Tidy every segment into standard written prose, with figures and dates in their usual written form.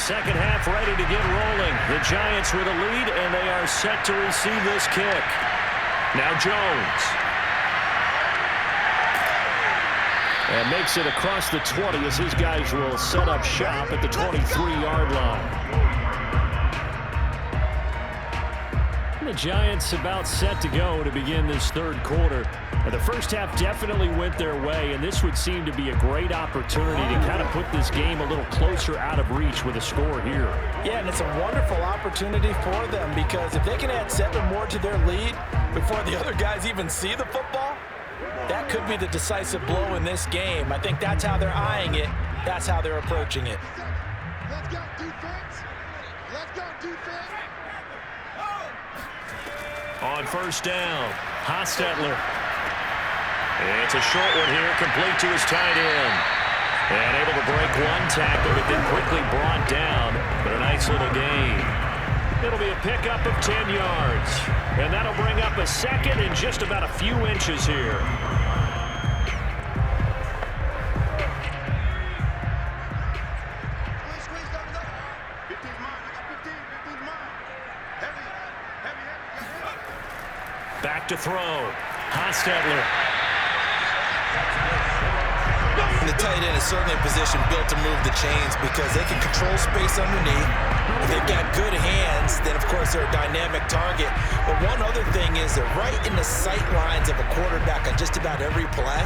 second half ready to get rolling. The Giants with a lead, and they are set to receive this kick. Now Jones. And makes it across the 20 as his guys will set up shop at the 23-yard line. The Giants about set to go to begin this third quarter. And the first half definitely went their way, and this would seem to be a great opportunity to kind of put this game a little closer out of reach with a score here. Yeah, and it's a wonderful opportunity for them because if they can add 7 more to their lead before the other guys even see the football, that could be the decisive blow in this game. I think that's how they're eyeing it. That's how they're approaching it. Let's go, defense. Let's go, defense. On first down, Hostetler. It's a short one here, complete to his tight end. And able to break one tackle, but then quickly brought down. But a nice little gain. It'll be a pickup of 10 yards. And that'll bring up a second and just about a few inches here. Back to throw. Hostetler. The tight end is certainly a position built to move the chains because they can control space underneath. If they've got good hands, then of course they're a dynamic target. But one other thing is they're right in the sight lines of a quarterback on just about every play.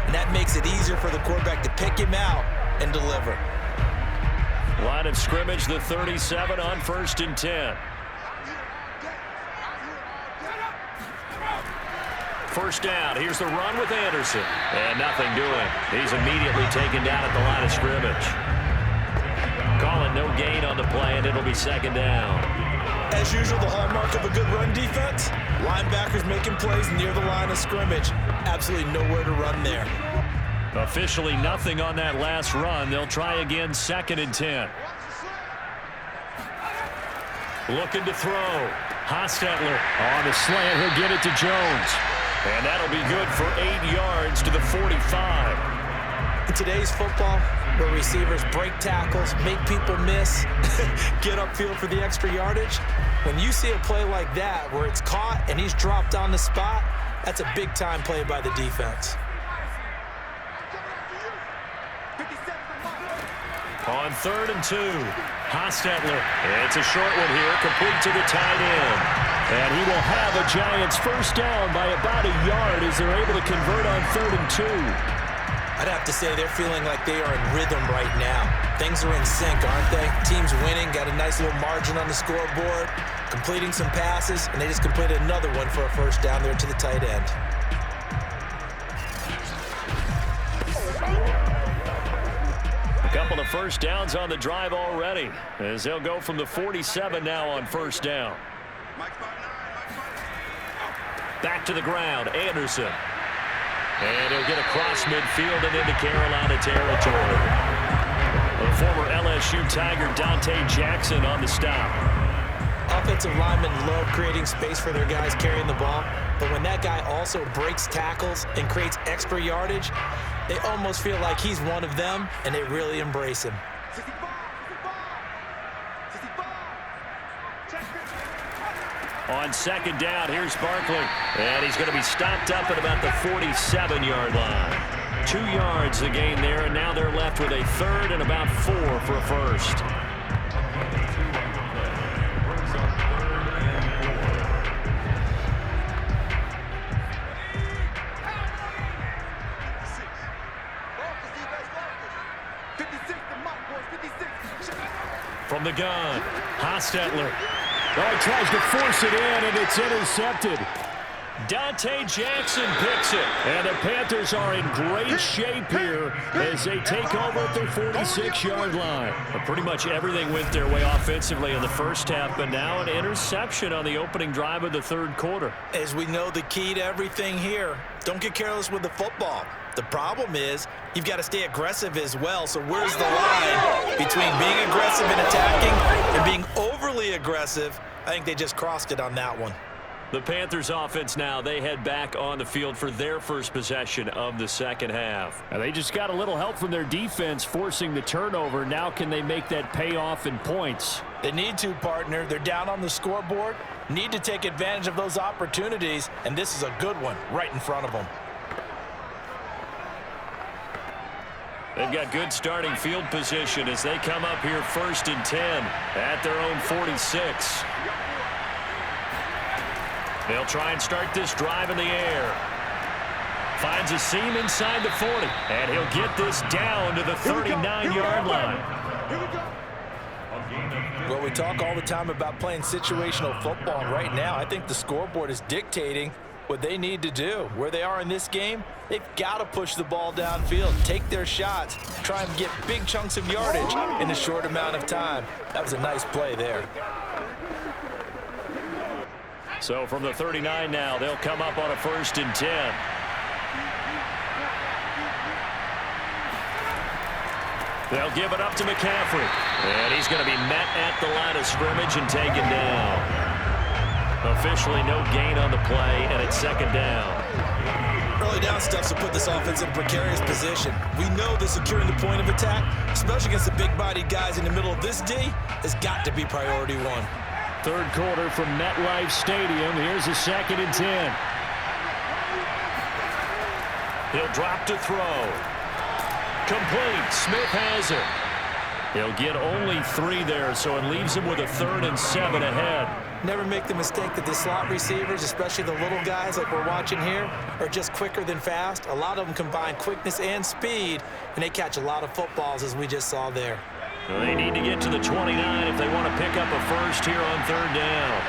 And that makes it easier for the quarterback to pick him out and deliver. Line of scrimmage, the 37 on 1st and 10. First down. Here's the run with Anderson. And nothing doing. He's immediately taken down at the line of scrimmage. Calling no gain on the play, and it'll be second down. As usual, the hallmark of a good run defense, linebackers making plays near the line of scrimmage. Absolutely nowhere to run there. Officially nothing on that last run. They'll try again, 2nd and 10. Looking to throw. Hostetler on the slant. He'll get it to Jones. And that'll be good for 8 yards to the 45. In today's football, where receivers break tackles, make people miss, get upfield for the extra yardage, when you see a play like that where it's caught and he's dropped on the spot, that's a big-time play by the defense. On 3rd and 2, Hostetler. It's a short one here, complete to the tight end. And he will have a Giants first down by about a yard as they're able to convert on 3rd and 2. I'd have to say they're feeling like they are in rhythm right now. Things are in sync, aren't they? Team's winning, got a nice little margin on the scoreboard, completing some passes, and they just completed another one for a first down there to the tight end. A couple of first downs on the drive already as they'll go from the 47 now on first down. Back to the ground, Anderson. And he'll get across midfield and into Carolina territory. The former LSU Tiger Dante Jackson on the stop. Offensive linemen love creating space for their guys carrying the ball, but when that guy also breaks tackles and creates extra yardage, they almost feel like he's one of them, and they really embrace him. On 2nd down, here's Barkley. And he's going to be stopped up at about the 47-yard line. 2 yards the gain there, and now they're left with a 3rd and about 4 for a first. From the gun, Hostetler. Oh, he tries to force it in, and it's intercepted. Dante Jackson picks it. And the Panthers are in great shape here as they take over at their 46-yard line. But pretty much everything went their way offensively in the first half, but now an interception on the opening drive of the third quarter. As we know, the key to everything here, don't get careless with the football. The problem is you've got to stay aggressive as well. So where's the line between being aggressive and attacking and being overly aggressive? I think they just crossed it on that one. The Panthers offense now, they head back on the field for their first possession of the second half. Now they just got a little help from their defense forcing the turnover. Now can they make that pay off in points? They need to, partner. They're down on the scoreboard. Need to take advantage of those opportunities, and this is a good one right in front of them. They've got good starting field position as they come up here 1st and 10 at their own 46. They'll try and start this drive in the air. Finds a seam inside the 40, and he'll get this down to the 39-yard line. Well, we talk all the time about playing situational football, and right now I think the scoreboard is dictating what they need to do. Where they are in this game, they've got to push the ball downfield, take their shots, try and get big chunks of yardage in a short amount of time. That was a nice play there. So from the 39 now, they'll come up on a 1st and 10. They'll give it up to McCaffrey. And he's going to be met at the line of scrimmage and taken down. Officially no gain on the play, and it's 2nd down. Early down stuff to put this offense in a precarious position. We know that securing the point of attack, especially against the big-bodied guys in the middle of this D, has got to be priority one. 3rd quarter from MetLife Stadium. Here's a 2nd and 10. He'll drop to throw. Complete. Smith has it. He'll get only 3 there, so it leaves him with a 3rd and 7 ahead. Never make the mistake that the slot receivers, especially the little guys like we're watching here, are just quicker than fast. A lot of them combine quickness and speed, and they catch a lot of footballs, as we just saw there. They need to get to the 29 if they want to pick up a first here on 3rd down.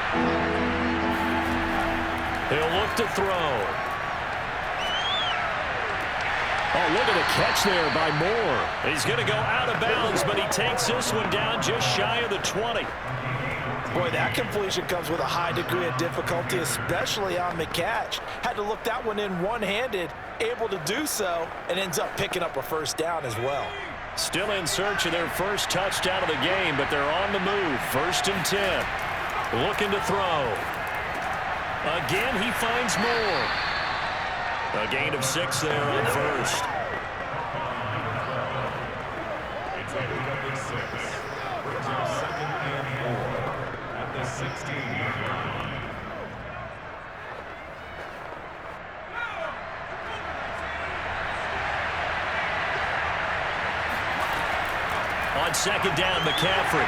He'll look to throw. Oh, look at the catch there by Moore. He's going to go out of bounds, but he takes this one down just shy of the 20. Boy, that completion comes with a high degree of difficulty, especially on the catch. Had to look that one in one-handed, able to do so, and ends up picking up a 1st down as well. Still in search of their first touchdown of the game, but they're on the move. 1st and 10. Looking to throw. Again, he finds Moore. A gain of 6 there on 1st. It's a number 6. 2nd and 4 at the 16. On 2nd down, McCaffrey.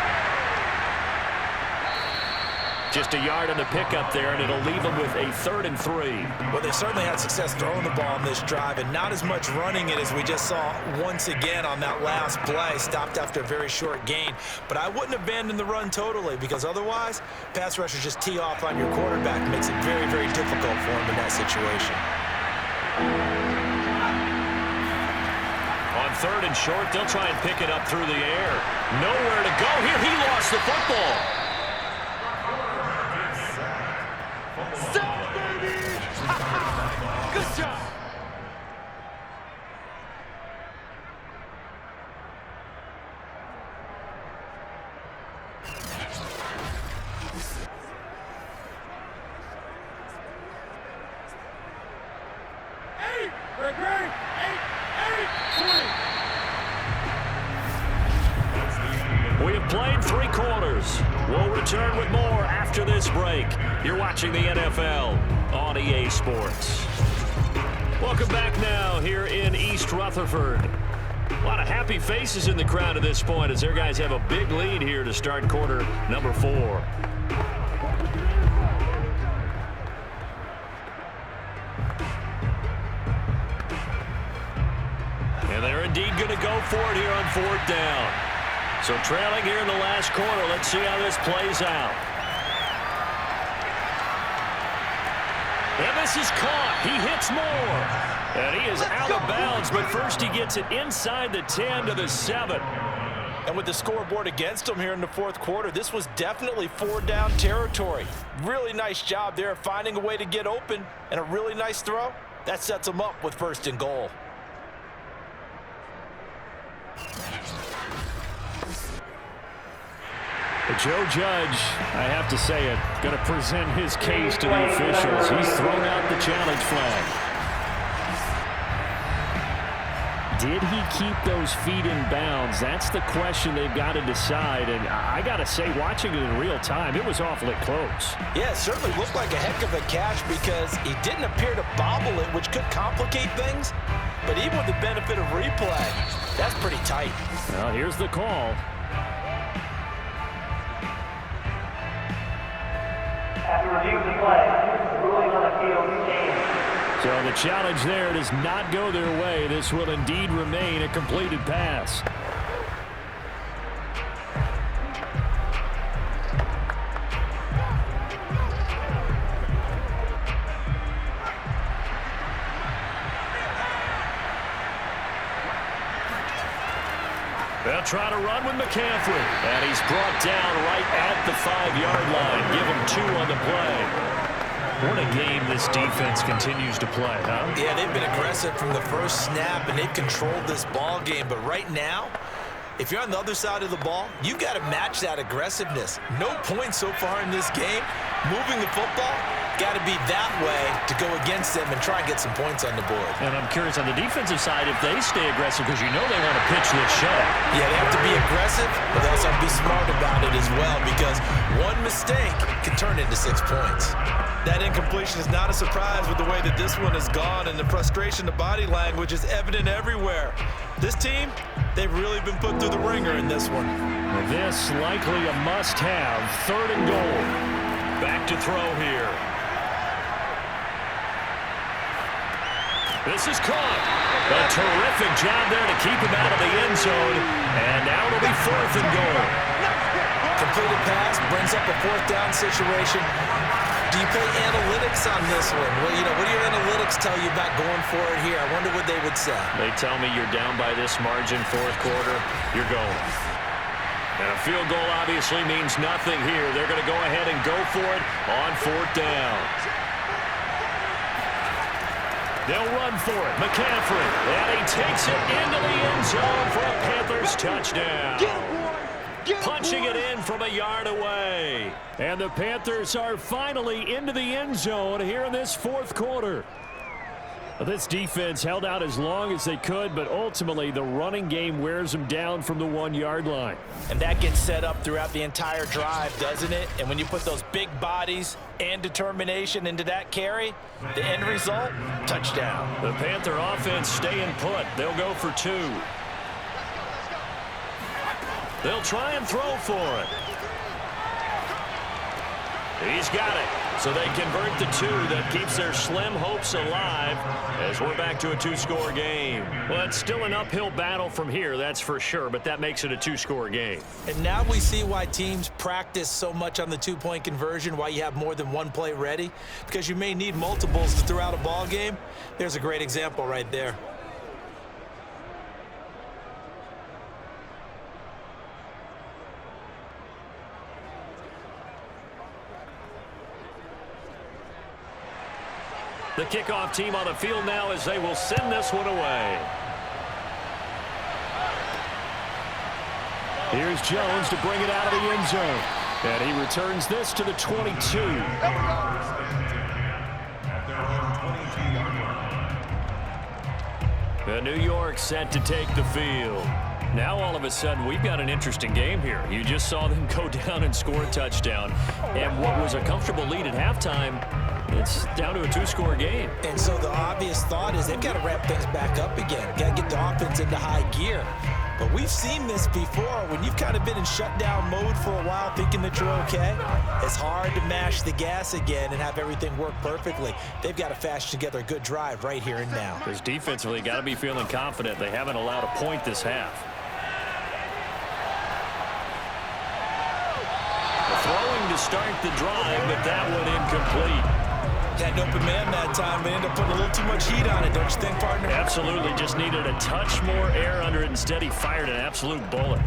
Just a yard on the pickup there, and it'll leave them with a 3rd and 3. Well, they certainly had success throwing the ball on this drive, and not as much running it as we just saw once again on that last play. Stopped after a very short gain. But I wouldn't abandon the run totally, because otherwise, pass rushers just tee off on your quarterback. It makes it very, very difficult for him in that situation. On 3rd and short, they'll try and pick it up through the air. Nowhere to go here. He lost the football. Good job. We have played 3 quarters. We'll return with more after this break. You're watching the NFL on EA Sports. Welcome back now here in East Rutherford. A lot of happy faces in the crowd at this point as their guys have a big lead here to start quarter number 4. And they're indeed going to go for it here on 4th down. So trailing here in the last quarter. Let's see how this plays out. And this is caught. He hits Moore. And he is out of bounds, but first he gets it inside the 10 to the 7. And with the scoreboard against him here in the 4th quarter, this was definitely 4-down territory. Really nice job there finding a way to get open, and a really nice throw. That sets him up with 1st and goal. Joe Judge, I have to say it, going to present his case to the officials. He's thrown out the challenge flag. Did he keep those feet in bounds? That's the question they've got to decide. And I got to say, watching it in real time, it was awfully close. Yeah, it certainly looked like a heck of a catch because he didn't appear to bobble it, which could complicate things. But even with the benefit of replay, that's pretty tight. Well, here's the call. After review of the play, ruling on the field changed. So the challenge there does not go their way. This will indeed remain a completed pass. They'll try to run with McCaffrey. And he's brought down right at the 5-yard line. Give him 2 on the play. What a game this defense continues to play, huh? Yeah, they've been aggressive from the first snap, and they've controlled this ball game. But right now, if you're on the other side of the ball, you've got to match that aggressiveness. No points so far in this game. Moving the football, got to be that way to go against them and try and get some points on the board. And I'm curious on the defensive side if they stay aggressive because you know they want to pitch this shutout. Yeah, they have to be aggressive, but they also have to be smart about it as well because one mistake can turn into 6 points. That incompletion is not a surprise with the way that this one has gone, and the frustration, the body language is evident everywhere. This team, they've really been put through the ringer in this one. This likely a must-have. 3rd and goal. Back to throw here. This is caught. A terrific job there to keep him out of the end zone. And now it'll be 4th and goal. Completed pass brings up a 4th down situation. Do you play analytics on this one? Well, what do your analytics tell you about going for it here? I wonder what they would say. They tell me you're down by this margin, 4th quarter, you're going. And a field goal obviously means nothing here. They're going to go ahead and go for it on 4th down. They'll run for it. McCaffrey. And he takes it into the end zone for a Panthers touchdown. Punching it in from a yard away. And the Panthers are finally into the end zone here in this 4th quarter. This defense held out as long as they could, but ultimately the running game wears them down from the 1-yard line. And that gets set up throughout the entire drive, doesn't it? And when you put those big bodies and determination into that carry, the end result, touchdown. The Panther offense staying put. They'll go for 2. They'll try and throw for it. He's got it. So they convert the 2. That keeps their slim hopes alive as we're back to a 2-score game. Well, it's still an uphill battle from here, that's for sure, but that makes it a 2-score game. And now we see why teams practice so much on the 2-point conversion, why you have more than one play ready, because you may need multiples throughout a ball game. There's a great example right there. The kickoff team on the field now as they will send this one away. Here's Jones to bring it out of the end zone. And he returns this to the 22. The New York set to take the field. Now all of a sudden we've got an interesting game here. You just saw them go down and score a touchdown. And what was a comfortable lead at halftime, it's down to a 2-score game. And so the obvious thought is they've got to ramp things back up again. Got to get the offense into high gear. But we've seen this before. When you've kind of been in shutdown mode for a while thinking that you're okay, it's hard to mash the gas again and have everything work perfectly. They've got to fashion together a good drive right here and now. Because defensively, got to be feeling confident. They haven't allowed a point this half. Throwing to start the drive, but that one incomplete. Had an open man that time, but ended up putting a little too much heat on it, don't you think, partner? Absolutely. Just needed a touch more air under it. Instead, he fired an absolute bullet.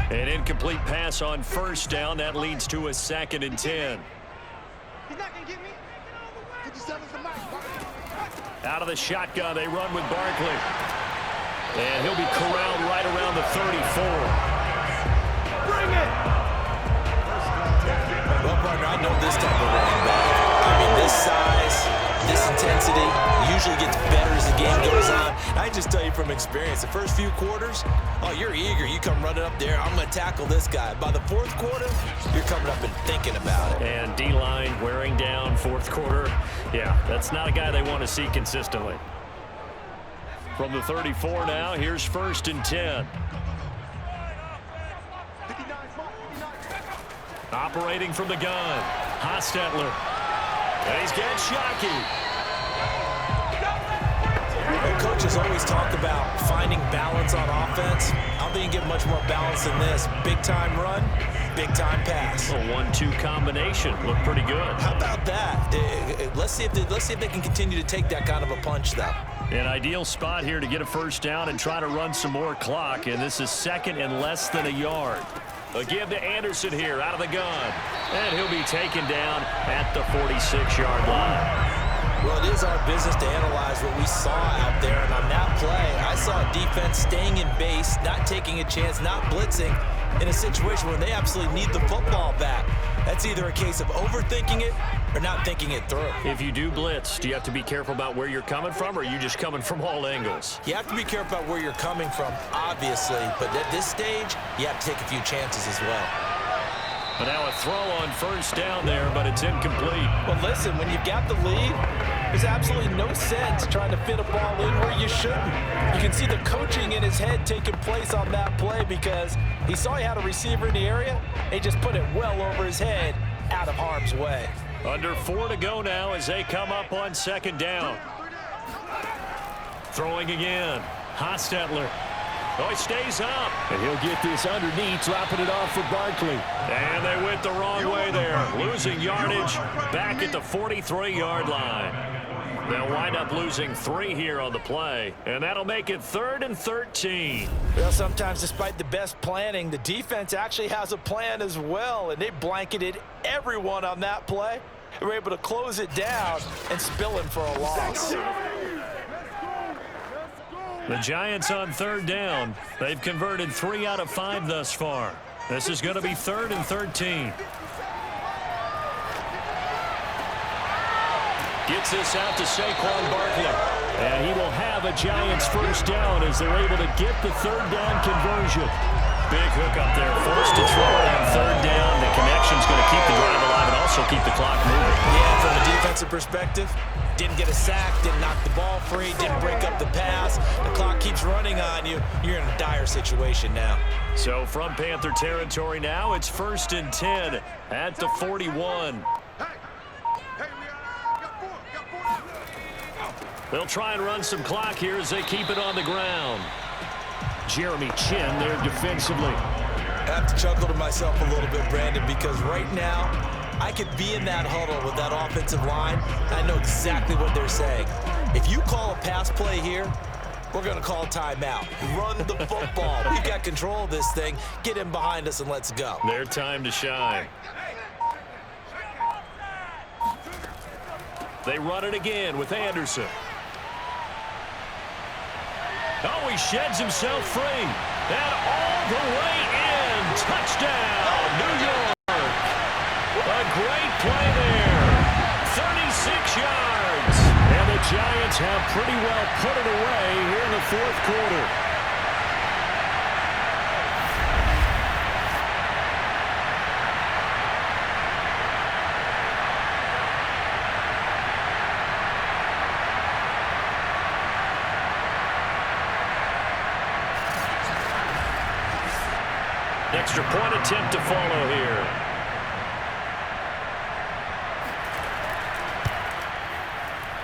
An incomplete pass on 1st down. That leads to a 2nd and 10. He's not going to get me. 57's the mic. Out of the shotgun, they run with Barkley. And he'll be corralled right around the 34. Bring it! Well, partner, I know this type of running back. I mean, this size, this intensity usually gets better as the game goes on. I just tell you from experience, the first few quarters, oh, you're eager. You come running up there, I'm going to tackle this guy. By the fourth quarter, you're coming up and thinking about it. And D-line wearing down fourth quarter. Yeah, that's not a guy they want to see consistently. From the 34 now, here's 1st and 10. Operating from the gun, Hostetler. And he's getting Shockey. Coaches always talk about finding balance on offense. I don't think you get much more balance than this. Big-time run, big-time pass. A 1-2 combination. Looked pretty good. How about that? Let's see if they can continue to take that kind of a punch, though. An ideal spot here to get a first down and try to run some more clock. And this is 2nd and less than a yard. A give to Anderson here out of the gun. And he'll be taken down at the 46-yard line. Well, it is our business to analyze what we saw out there. And on that play, I saw a defense staying in base, not taking a chance, not blitzing in a situation where they absolutely need the football back. That's either a case of overthinking it or not thinking it through. If you do blitz, do you have to be careful about where you're coming from, or are you just coming from all angles? You have to be careful about where you're coming from, obviously. But at this stage, you have to take a few chances as well. But now a throw on first down there, but it's incomplete. Well, listen, when you've got the lead, there's absolutely no sense trying to fit a ball in where you shouldn't. You can see the coaching in his head taking place on that play because he saw he had a receiver in the area, and he just put it well over his head out of harm's way. Under 4 to go now as they come up on 2nd down. Throwing again. Hostetler. Oh, he stays up. And he'll get this underneath, dropping it off for Barkley. And they went the wrong way there. Losing yardage back at the 43-yard line. They'll wind up losing 3 here on the play. And that'll make it 3rd and 13. Well, sometimes despite the best planning, the defense actually has a plan as well. And they blanketed everyone on that play. They were able to close it down and spill him for a loss. The Giants on 3rd down. They've converted 3 out of 5 thus far. This is going to be 3rd and 13. Gets this out to Saquon Barkley. And he will have a Giants first down as they're able to get the 3rd down conversion. Big hook up there. Forced to throw it on 3rd down. The connection's going to keep the drive alive and also keep the clock moving. Yeah, from a defensive perspective, didn't get a sack, didn't knock the ball free, didn't break up the pass. The clock keeps running on you. You're in a dire situation now. So from Panther territory now, it's 1st and 10 at the 41. They'll try and run some clock here as they keep it on the ground. Jeremy Chin there defensively. I have to chuckle to myself a little bit, Brandon, because right now I could be in that huddle with that offensive line. I know exactly what they're saying. If you call a pass play here, we're going to call a timeout. Run the football. We've got control of this thing. Get in behind us and let's go. Their time to shine. They run it again with Anderson. Oh, he sheds himself free. And all the way in. Touchdown, New York. A great play there. 36 yards. And the Giants have pretty well put it away here in the 4th quarter. Extra point attempt to follow here.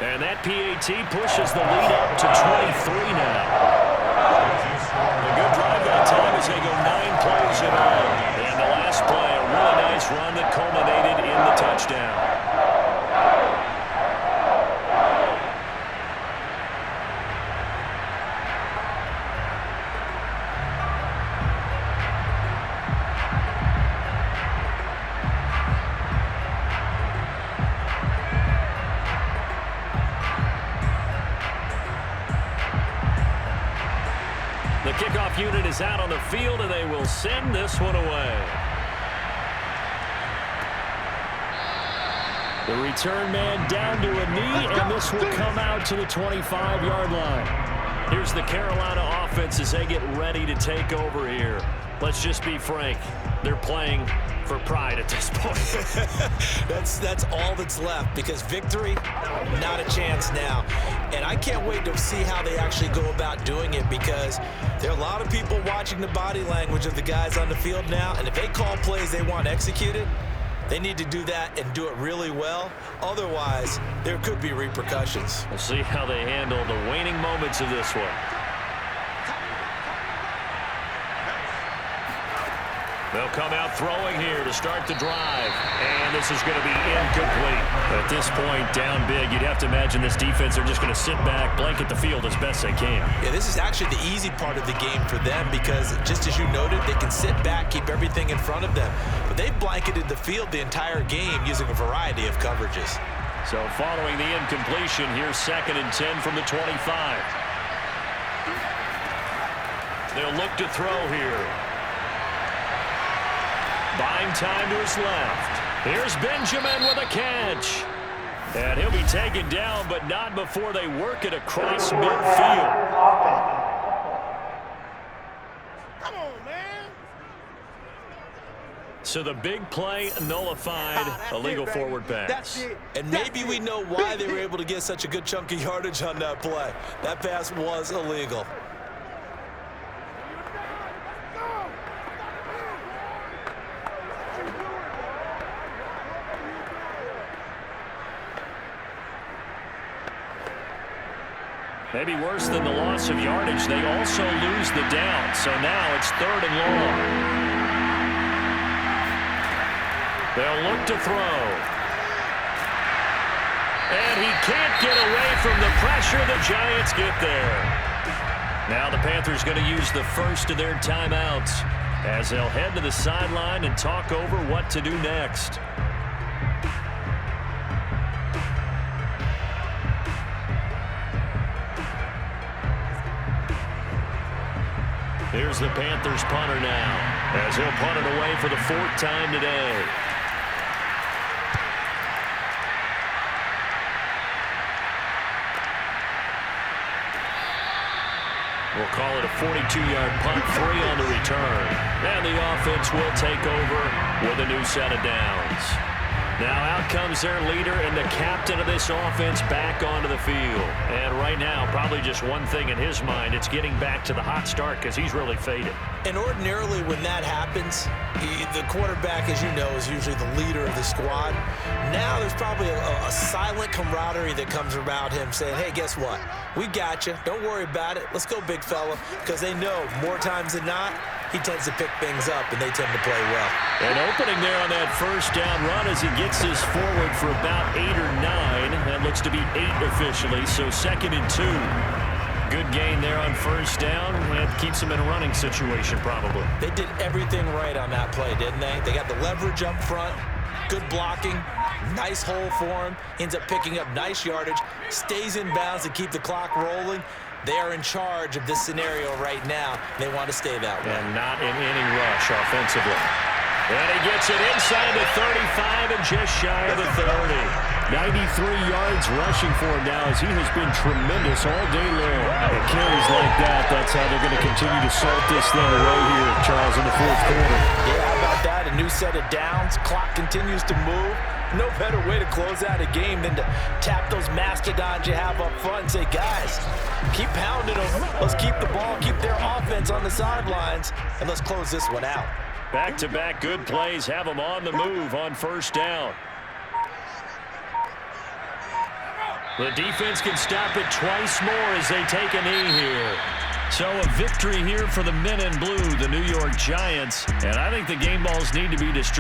And that PAT pushes the lead up to 23 now. A good drive that time as they go 9 plays in all. And the last play, a really nice run that culminated in the touchdown. kickoff unit is out on the field, and they will send this one away. The return man down to a knee, and this will come out to the 25-yard line. Here's the Carolina offense as they get ready to take over here. Let's just be frank. They're playing for pride at this point. That's all that's left, because victory, not a chance now. And I can't wait to see how they actually go about doing it, because there are a lot of people watching the body language of the guys on the field now, and if they call plays they want executed, they need to do that and do it really well. Otherwise, there could be repercussions. We'll see how they handle the waning moments of this one. They'll come out throwing here to start the drive. And this is going to be incomplete. At this point, down big, you'd have to imagine this defense are just going to sit back, blanket the field as best they can. Yeah, this is actually the easy part of the game for them, because just as you noted, they can sit back, keep everything in front of them. But they've blanketed the field the entire game using a variety of coverages. So following the incompletion, here's 2nd and 10 from the 25. They'll look to throw here. Buying time to his left. Here's Benjamin with a catch. And he'll be taken down, but not before they work it across midfield. Come on, man. So the big play nullified, illegal forward pass. And maybe we know why they were able to get such a good chunk of yardage on that play. That pass was illegal. Maybe worse than the loss of yardage, they also lose the down. So now it's 3rd and long. They'll look to throw. And he can't get away from the pressure. The Giants get there. Now the Panthers going to use the first of their timeouts as they'll head to the sideline and talk over what to do next. Here's the Panthers punter now, as he'll punt it away for the 4th time today. We'll call it a 42-yard punt, 3 on the return. And the offense will take over with a new set of downs. Now out comes their leader and the captain of this offense back onto the field. And right now, probably just one thing in his mind, it's getting back to the hot start, because he's really faded. And ordinarily when that happens, the quarterback, as you know, is usually the leader of the squad. Now there's probably a silent camaraderie that comes about him saying, hey, guess what? We got you. Don't worry about it. Let's go, big fella. Because they know more times than not, he tends to pick things up, and they tend to play well. An opening there on that first down run as he gets this forward for about 8 or 9. That looks to be 8 officially, so 2nd and 2. Good gain there on first down, and keeps him in a running situation probably. They did everything right on that play, didn't they? They got the leverage up front, good blocking, nice hole for him, ends up picking up nice yardage, stays in bounds to keep the clock rolling. They are in charge of this scenario right now. They want to stay that way. And not in any rush offensively. And he gets it inside the 35 and just shy of the 30. 93 yards rushing for him now, as he has been tremendous all day long. And carries like that, that's how they're going to continue to salt this thing away here, Charles, in the 4th quarter. Yeah, how about that? A new set of downs. Clock continues to move. No better way to close out a game than to tap those mastodons you have up front and say, guys, keep pounding them. Let's keep the ball, keep their offense on the sidelines, and let's close this one out. Back-to-back good plays have them on the move on first down. The defense can stop it twice more as they take a knee here. So a victory here for the men in blue, the New York Giants. And I think the game balls need to be distributed.